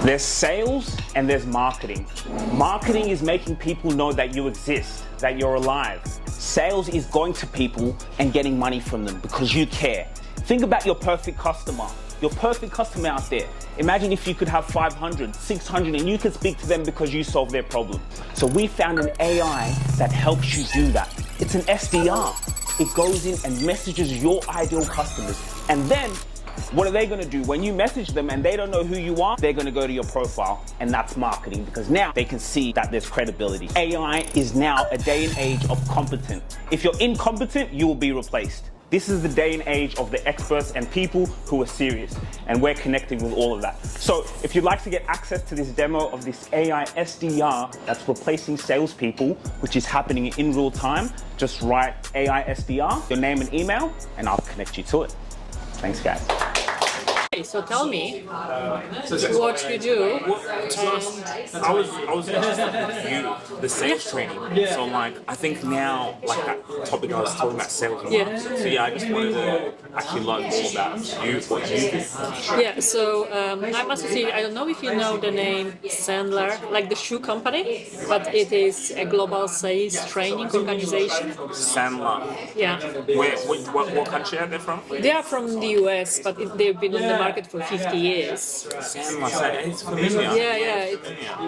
There's sales and there's marketing. Marketing is making people know that you exist, that you're alive. Sales is going to people and getting money from them because you care. Think about your perfect customer. Your perfect customer out there. Imagine if you could have 500, 600 and you could speak to them because you solved their problem. So we found an AI that helps you do that. It's an SDR. It goes in and messages your ideal customers. And then what are they going to do? When you message them and they don't know who you are, they're going to go to your profile, and that's marketing because now they can see that there's credibility. AI is now a day and age of competent. If you're incompetent, you will be replaced. This is the day and age of the experts and people who are serious, and we're connecting with all of that. So if you'd like to get access to this demo of this AI SDR that's replacing salespeople, which is happening in real time, just write AI SDR, your name and email, and I'll connect you to it. Thanks, guys. So tell me what you do. I was interested in the sales training. So I think now that topic I was talking about sales. So I just wanted to actually learn more about you, what you do. Yeah. So I'm associated. I don't know if you know the name Sandler, like the shoe company, but it is a global sales training organization. Sandler. Yeah. What country are they from? They are from the US, but they've been on the market for 50 years. Sandler, it's familiar.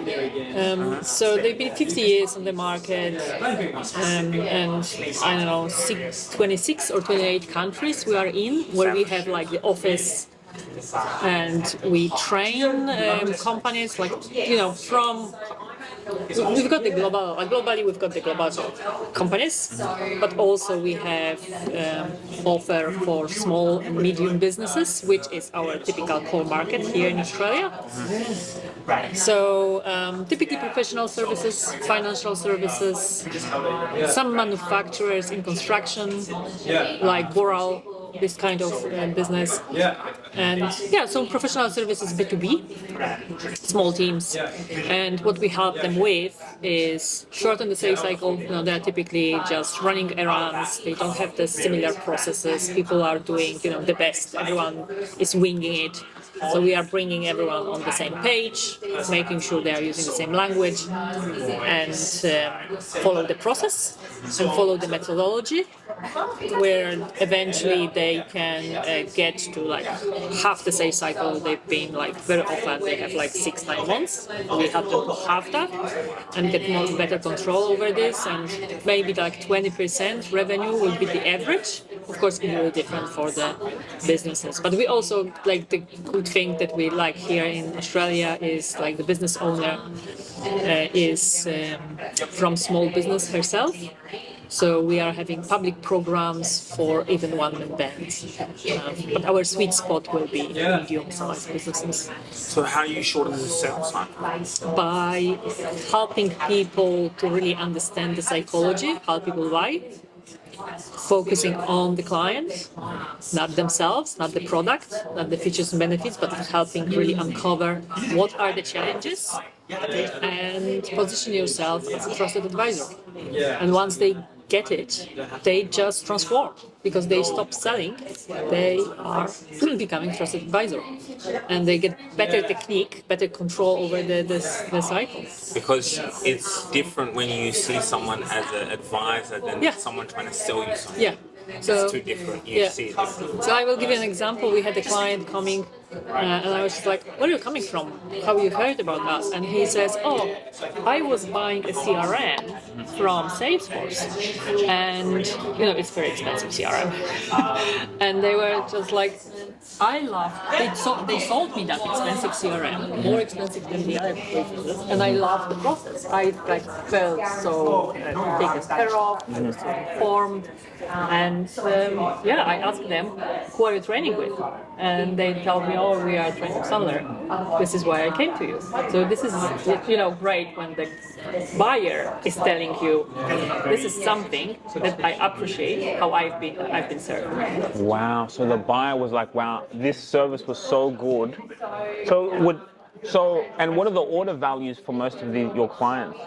Yeah. So they've been 50 years on the market, and I don't know, 26 or 28 countries we are in, where we have like the office, and we train companies from. We've got the globally we've got the global companies, but also we have offer for small and medium businesses, which is our typical core market here in Australia. So typically professional services, financial services, some manufacturers in construction, like Boral, this kind of business, and so professional services B2B, small teams, and what we help them with is shorten the sales cycle. They're typically just running errands. They don't have the similar processes. People are doing the best. Everyone is winging it. So we are bringing everyone on the same page, making sure they are using the same language, and follow the process and follow the methodology, where eventually they can get to half the sales cycle. They've been very often they have 6-9 months. We help them to half that and get better control over this, and maybe 20% revenue will be the average. Of course, it's really different for the businesses, but we also the good thing that we like here in Australia is the business owner is from small business herself. So we are having public programs for even one-man bands. But our sweet spot will be medium-sized businesses. So how do you shorten the sales cycle? By helping people to really understand the psychology, how people buy, focusing on the client, not themselves, not the product, not the features and benefits, but helping really uncover what are the challenges and position yourself as a trusted advisor. And once they get it, they just transform because they stop selling. They are becoming trusted advisor, and they get better technique, better control over the cycle. Because it's different when you see someone as an advisor than someone trying to sell you something. Yeah. So, it's too different. You see it different. So I will give you an example. We had a client coming, and I was just like, "Where are you coming from? How you heard about us?" And he says, "Oh, I was buying a CRM from Salesforce, and it's very expensive CRM." And they were just like, "I love. They sold me that expensive CRM, more expensive than the other places, and I love the process. I felt so taken care of, so informed." And I asked them, "Who are you training with?" And they tell me, "Oh, we are training Sandler. This is why I came to you." So this is great when the buyer is telling you, "This is something that I appreciate how I've been served." Wow. So the buyer was like, "Wow, this service was so good." So So, and what are the order values for most of your clients?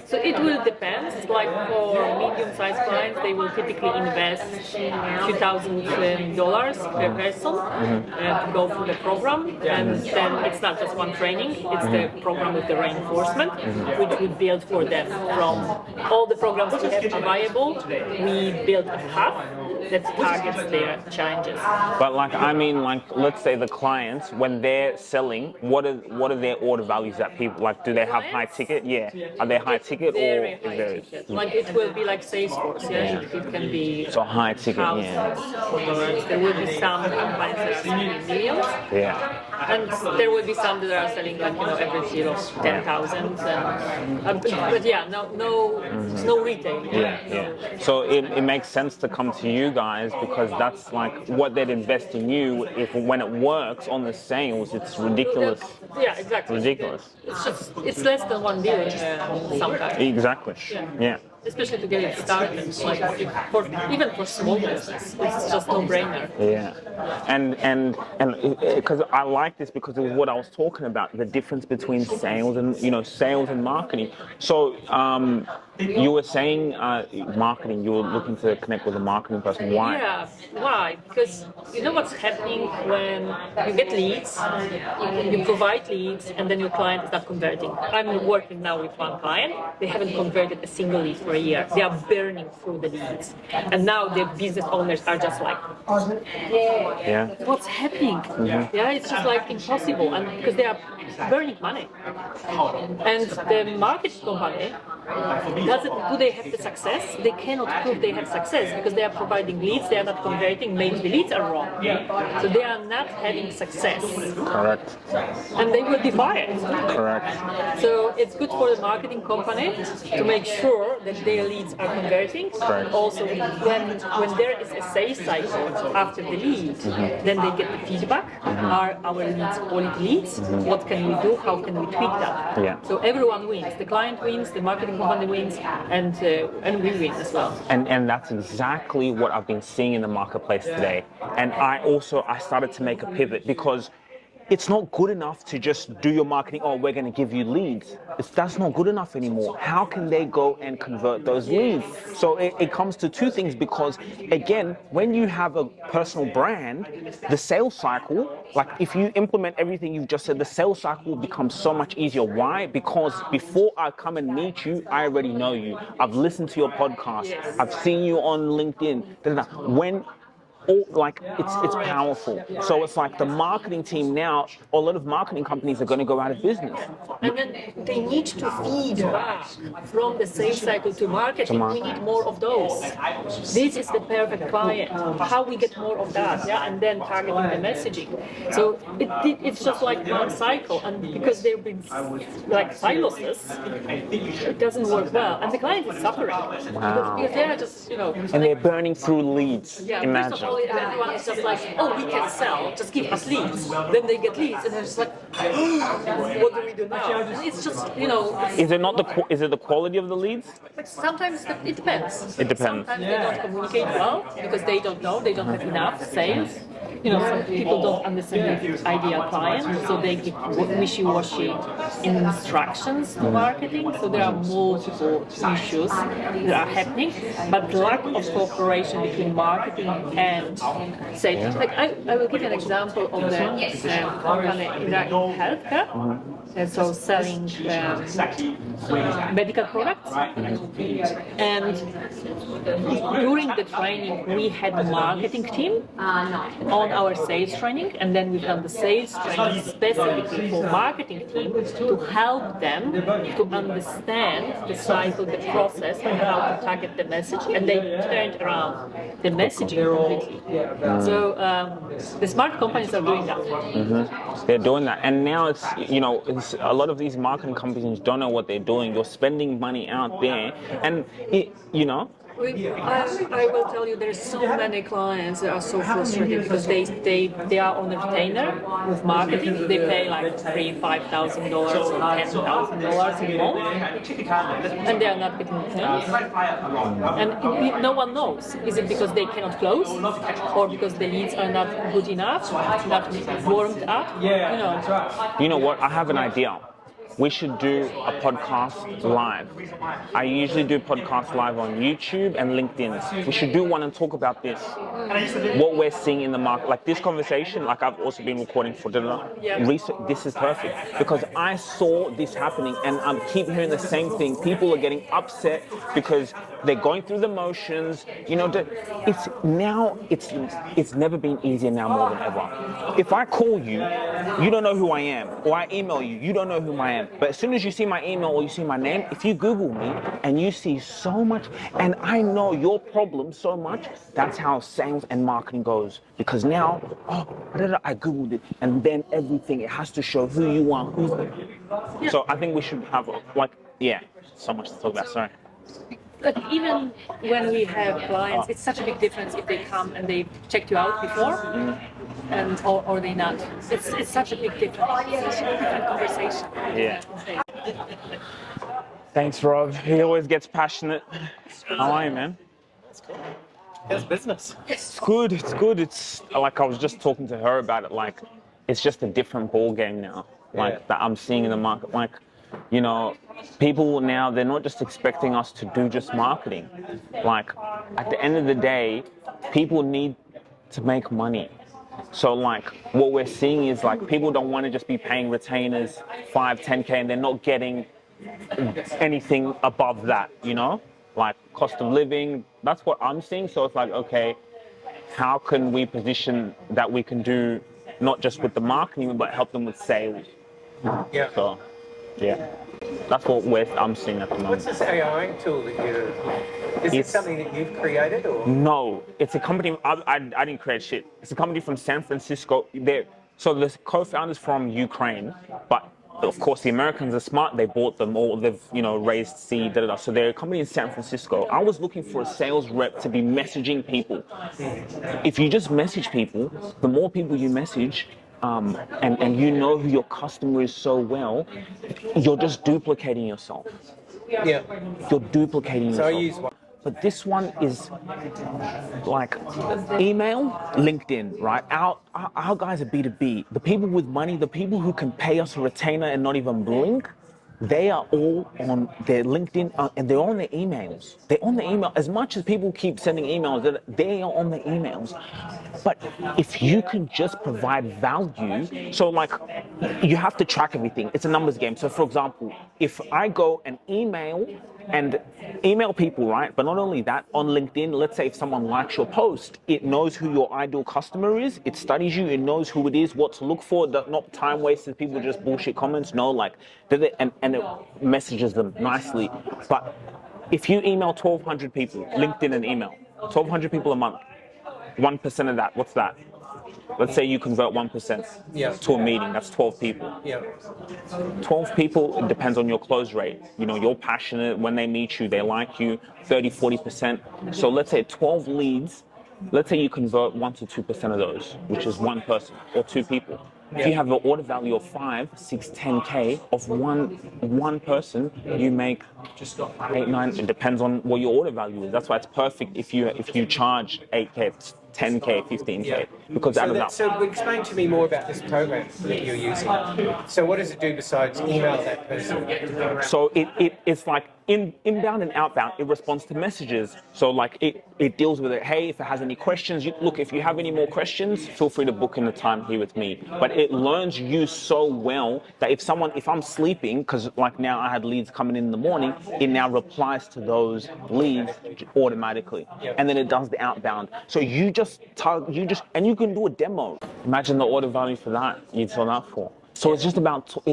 So it will depend. Like for medium-sized clients, they will typically invest $2,000 per person to go through the program, and then it's not just one training; it's the program with the reinforcement, which we build for them. From all the programs we have available, we build a path that targets their challenges. But like, I mean, like, let's say the clients, when they're selling, what are their order values that people, like, do they have high ticket? Yeah. Are they high ticket or Very it high varies? ticket. Like it will be like Salesforce, yeah? It can be So high ticket, yeah. thousands. There will be some companies that are selling millions. Yeah. And there will be some that are selling like every year of 10,000. But yeah, no retail. Yeah. So it makes sense to come to you guys because that's like what they'd invest in you. If when it works on the sales, it's ridiculous. Yeah, exactly. Ridiculous. It's less than $1 billion sometimes. Exactly. Yeah. Especially to get it started, like even for small business, it's just no-brainer. Yeah, and because I like this because it was what I was talking about, the difference between sales and sales and marketing. So you were saying marketing, you were looking to connect with a marketing person. Why? Yeah, why? Because you know what's happening when you get leads, you provide leads, and then your client is not converting. I'm working now with one client. They haven't converted a single lead for a year. They are burning through the leads, and now the business owners are just like, Yeah. what's happening? Yeah, it's just like impossible, and because they are burning money, and the marketing company do they have the success? They cannot prove they have success because they are providing leads, they are not converting, maybe the leads are wrong. So they are not having success. Correct. And they will be fired. Correct. So it's good for the marketing company to make sure that their leads are converting. Correct. Also, when there is a sales cycle after the lead, then they get the feedback. Are our leads quality leads? What can we do? How can we tweak that? Yeah. So everyone wins. The client wins, the marketing company wins, and we win as well. And that's exactly what I've been seeing in the marketplace today. And I started to make a pivot because it's not good enough to just do your marketing. Oh, we're going to give you leads. That's not good enough anymore. How can they go and convert those leads? So it comes to two things because, again, when you have a personal brand, the sales cycle, like if you implement everything you've just said, the sales cycle will become so much easier. Why? Because before I come and meet you, I already know you. I've listened to your podcast. I've seen you on LinkedIn. When it's powerful. So it's like the marketing team now, a lot of marketing companies are going to go out of business. And then they need to feed back from the sales cycle to marketing. We need more of those. This is the perfect client. How we get more of that, and then targeting the messaging. So it's just like one cycle, and because they've been like silos, it doesn't work well, and the client is suffering because they are just And they're burning through leads. Yeah, Imagine. first of all, everyone is just like, oh, we can sell, just give us leads. Then they get leads, and they're just like, what do we do now? And it's just, Is it the quality of the leads? But sometimes it depends. It depends. Sometimes they don't communicate well because they don't know, they don't have enough sales. Some people don't understand the ideal client, so they give wishy-washy instructions to marketing. So there are multiple issues that are happening, but lack of cooperation between marketing and sales. Like I will give an example of the company in healthcare. So selling medical products, and during the training we had a marketing team on our sales training, and then we done the sales training specifically for marketing team to help them to understand the cycle, the process, and how to target the message, and they turned around the messaging completely. So the smart companies are doing that. They're doing that, and now it's a lot of these marketing companies don't know what they're doing. You're spending money out there, and I will tell you, there's so many clients that are so frustrated because they are on a retainer with marketing. They pay like $3,000, $5,000, or $10,000 a month, and they are not getting retained. And no one knows. Is it because they cannot close, or because the leads are not good enough, not warmed up? You know what? I have an idea. We should do a podcast live. I usually do podcasts live on YouTube and LinkedIn. We should do one and talk about this. What we're seeing in the market. Like this conversation, like I've also been recording for research. This is perfect because I saw this happening and I keep hearing the same thing. People are getting upset because they're going through the motions. It's never been easier now more than ever. If I call you, you don't know who I am, or I email you, you don't know who I am. But as soon as you see my email or you see my name, if you Google me and you see so much, and I know your problem so much, that's how sales and marketing goes. Because now, I Googled it, and then everything, it has to show who you are. So I think we should have, so much to talk about, sorry. But even when we have clients, it's such a big difference if they come and they checked you out before, and or they not. It's such a big difference. It's such a different conversation. Yeah. Thanks, Rob. He always gets passionate. How are you, man? It's cool. How's business? It's good. It's good. It's like I was just talking to her about it. Like it's just a different ball game now. Like that I'm seeing in the market. Like, people now, they're not just expecting us to do just marketing. Like, at the end of the day, people need to make money. So, like, what we're seeing is, like, people don't want to just be paying retainers 5, 10K and they're not getting anything above that, Like, cost of living, that's what I'm seeing. So it's like, okay, how can we position that we can do not just with the marketing, but help them with sales? Yeah. So, yeah, that's what I'm seeing at the moment. What's this AI tool that is it something that you've created or? No, it's a company, I didn't create shit. It's a company from San Francisco. So the co-founders from Ukraine, but of course the Americans are smart, they bought them all, they've, raised seed, So they're a company in San Francisco. I was looking for a sales rep to be messaging people. If you just message people, the more people you message, and you know who your customer is so well, you're just duplicating yourself. Yeah. You're duplicating yourself. So I use one. But this one is like email, LinkedIn, right? Our guys are B2B. The people with money, the people who can pay us a retainer and not even blink, they are all on their LinkedIn and they're on their emails. They're on the email. As much as people keep sending emails, they are on the emails. But if you can just provide value, so like you have to track everything. It's a numbers game. So for example, if I go and email people, right? But not only that, on LinkedIn, let's say if someone likes your post, it knows who your ideal customer is. It studies you. It knows who it is, what to look for. Not time wasters. People just bullshit comments. No, like, and it messages them nicely. But if you email 1,200 people, LinkedIn and email, 1,200 people a month, 1% of that, what's that? Let's say you convert 1% to a meeting, that's 12 people. Yeah. 12 people, it depends on your close rate. You're passionate, when they meet you, they like you, 30, 40%. So let's say 12 leads, let's say you convert 1 to 2% of those, which is one person or two people. If you have an order value of 5, 6, 10K of one person, you make just 8, 9. It depends on what your order value is. That's why it's perfect if you charge 8K, 10K, 15K, because out of that. So explain to me more about this program that you're using. So what does it do besides email that person? So it's like inbound and outbound. It responds to messages. So like it deals with it. Hey, if it has any questions, if you have any more questions, feel free to book in the time here with me. But it learns you so well that if I'm sleeping, because like now I had leads coming in the morning, it now replies to those leads automatically. And then it does the outbound. So and you can do a demo. Imagine the order value for that you'd sell that for. So it's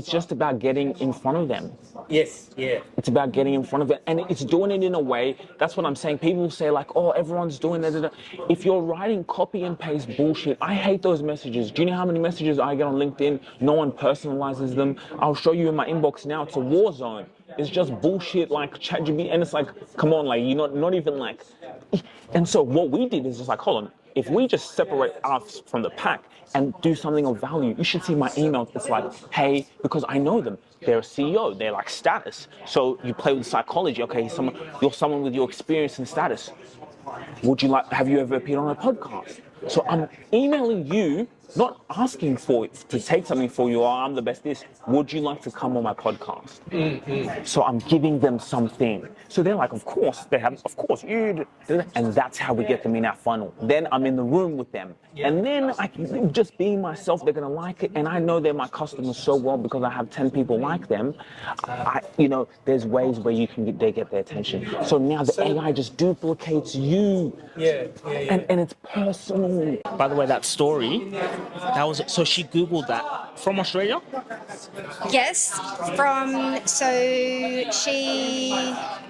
just about getting in front of them. Yes, yeah. It's about getting in front of it, and it's doing it in a way. That's what I'm saying. People say like, "Oh, everyone's doing that." If you're writing copy and paste bullshit, I hate those messages. Do you know how many messages I get on LinkedIn? No one personalizes them. I'll show you in my inbox now. It's a war zone. is just bullshit like ChatGPT, and it's like, come on, like you're not even like. And so what we did is just like, hold on, if we just separate us from the pack and do something of value, you should see my emails. It's like, hey, because I know them. They're a CEO. They're like status. So you play with psychology. Okay, you're someone with your experience and status. Have you ever appeared on a podcast? So I'm emailing you, not asking to take something for you, or I'm the best this. Would you like to come on my podcast? Mm-hmm. So I'm giving them something. So they're like, of course, you'd. And that's how we get them in our funnel. Then I'm in the room with them. Yeah. And then I can just being myself, they're going to like it. And I know they're my customers so well because I have 10 people like them. There's ways where they get their attention. So now the AI just duplicates you. Yeah. And it's personal. By the way, that story, so she Googled that from Australia? Yes, so she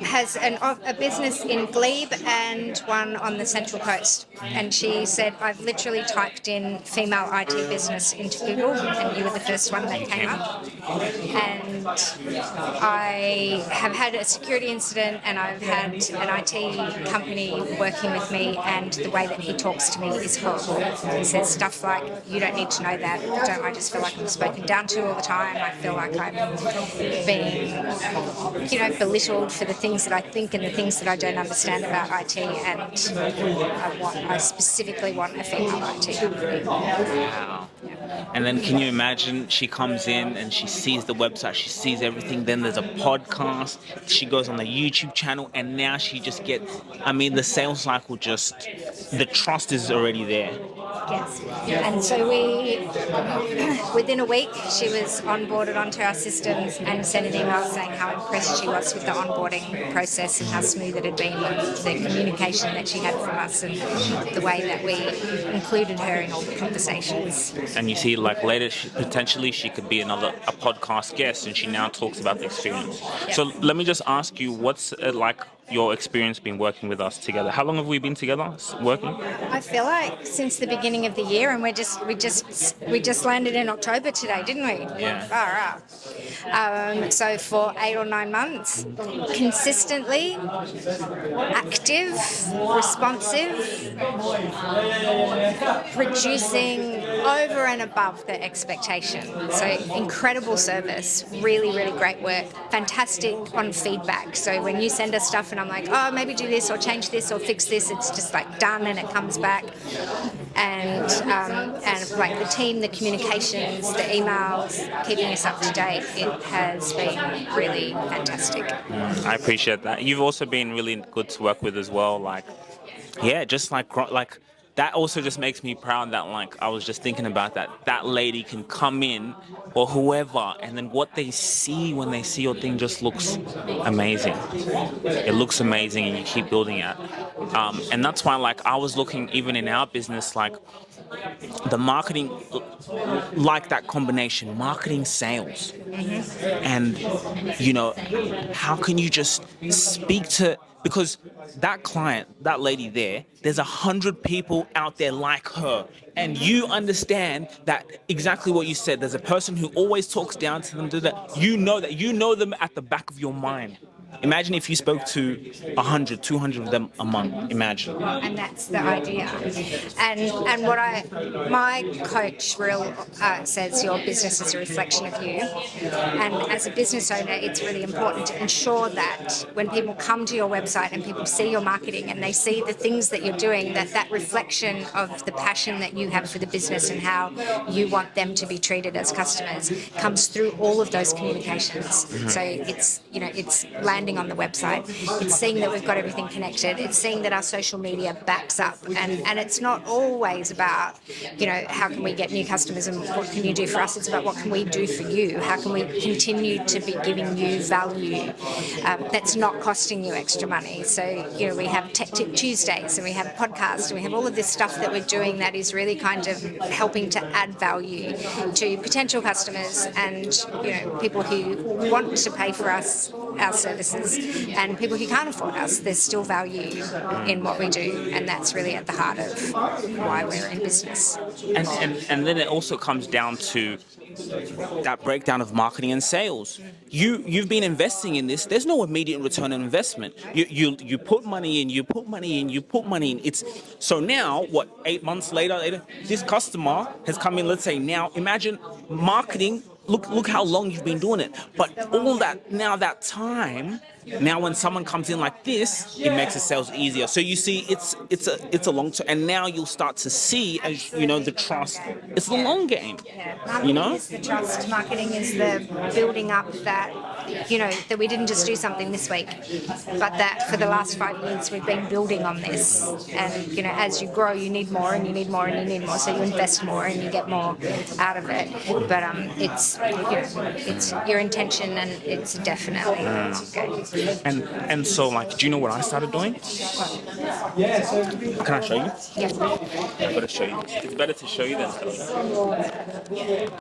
has a business in Glebe and one on the Central Coast. And she said, I've literally typed in female IT business into Google and you were the first one that came up. And I have had a security incident and I've had an IT company working with me, and the way that he talks to me is horrible. He says stuff like, you don't need to know that. I just feel like I'm spoken down to all the time. I feel like I'm being, belittled for the things that I think and the things that I don't understand about IT, and I specifically want a female IT company. Wow. And then can you imagine, she comes in and she sees the website, she sees everything, then there's a podcast, she goes on the YouTube channel, and now she just the sales cycle the trust is already there. Yes. And so within a week, she was onboarded onto our systems and sent an email saying how impressed she was with the onboarding process and how smooth it had been, the communication that she had from us, and the way that we included her in all the conversations. And you see, like later, potentially she could be a podcast guest, and she now talks about the experience. Yep. So let me just ask you, what's your experience been working with us together? How long have we been together working? I feel like since the beginning of the year, and we just landed in October today, didn't we? Yeah. So for 8 or 9 months, consistently active, responsive, producing over and above the expectation. So incredible service, really, really great work, fantastic on feedback. So when you send us stuff and I'm like, oh, maybe do this or change this or fix this, it's just like done and it comes back. And like the team, the communications, the emails, keeping us up to date, it has been really fantastic. I appreciate that. You've also been really good to work with as well. That also just makes me proud that I was just thinking about that lady can come in or whoever, and then what they see when they see your thing just looks amazing. It looks amazing and you keep building it. And that's why I was looking even in our business, the marketing, that combination, marketing, sales. And, how can you just speak to, because that client, that lady there's 100 people out there like her. And you understand that exactly what you said. There's a person who always talks down to them. You know them at the back of your mind. Imagine if you spoke to 100, 200 of them a month. Imagine. And that's the idea. And what my coach says, your business is a reflection of you. And as a business owner, it's really important to ensure that when people come to your website and people see your marketing and they see the things that you're doing, that reflection of the passion that you have for the business and how you want them to be treated as customers comes through all of those communications. Mm-hmm. So it's landing on the website, it's seeing that we've got everything connected, it's seeing that our social media backs up, and it's not always about how can we get new customers and what can you do for us. It's about what can we do for you, how can we continue to be giving you value that's not costing you extra money. So we have Tech Tip Tuesdays and we have podcasts and we have all of this stuff that we're doing that is really kind of helping to add value to potential customers and people who want to pay for our services, and people who can't afford us. There's still value in what we do, and that's really at the heart of why we're in business. And then it also comes down to that breakdown of marketing and sales. You've been investing in this. There's no immediate return on investment. You put money in, you put money in, you put money in. It's so now what? 8 months later, this customer has come in. Let's say now, imagine marketing. Look how long you've been doing it. But all that now, that time. Now, when someone comes in like this, it makes the sales easier. So you see, it's a long term, and now you'll start to see, as you know, the trust. It's the long game. Marketing is the trust. Marketing is the building up that, that we didn't just do something this week, but that for the last 5 years we've been building on this. And, as you grow, you need more and you need more and you need more. So you invest more and you get more out of it. But it's your intention, and it's definitely good. And so, like, do you know what I started doing? Can I show you? Yeah. I've got to show you. It's better to show you than tell you.